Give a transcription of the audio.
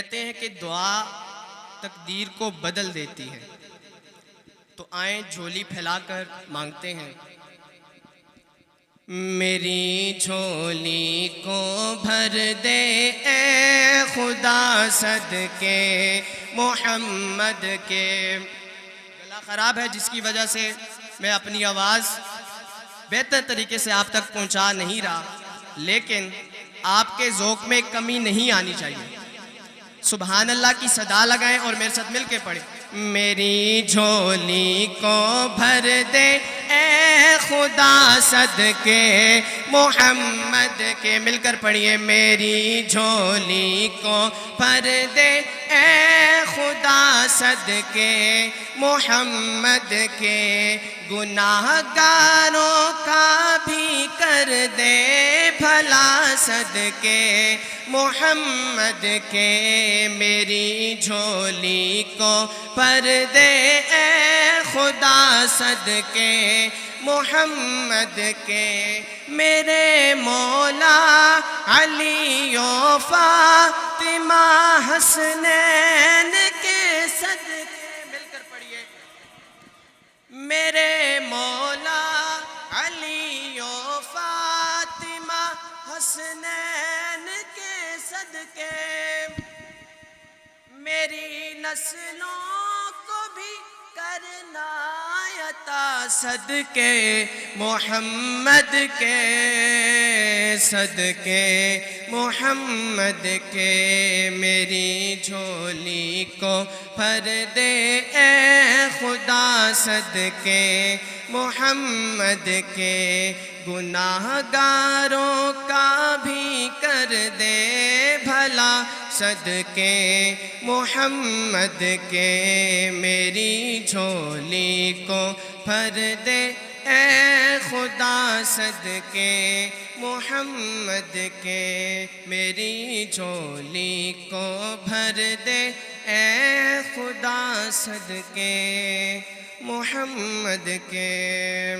کہتے ہیں کہ دعا تقدیر کو بدل دیتی ہے، تو آئیں جھولی پھیلا کر مانگتے ہیں۔ میری جھولی کو بھر دے اے خدا صدقے محمد کے۔ گلا خراب ہے جس کی وجہ سے میں اپنی آواز بہتر طریقے سے آپ تک پہنچا نہیں رہا، لیکن آپ کے ذوق میں کمی نہیں آنی چاہیے۔ سبحان اللہ کی صدا لگائیں اور میرے ساتھ مل کے پڑھیں۔ میری جھولی کو بھر دے اے خدا صدقے محمد کے، مل کر پڑھیے۔ میری جھولی کو بھر دے اے خدا صدقے محمد کے، گناہ گاروں کا بھی کر دے بھلا صدقے محمد کے۔ میری جھولی کو بھر دے اے خدا صدقے محمد کے، میرے مولا علی و فاطمہ حسنین کے صدقے، مل کر پڑھیے۔ میرے مولا علی و فاطمہ حسنین کے صدقے، میری نسلوں کو بھی کرنا عطا صدقے محمد کے، صدقے محمد کے۔ میری جھولی کو بھر دے اے خدا صدقے محمد کے، گناہ گاروں کا بھی کر دے بھلا صدقے محمد کے۔ میری جھولی کو بھر دے اے خدا صدقے محمد کے، میری جھولی کو بھر دے اے خدا صدقے محمد کے۔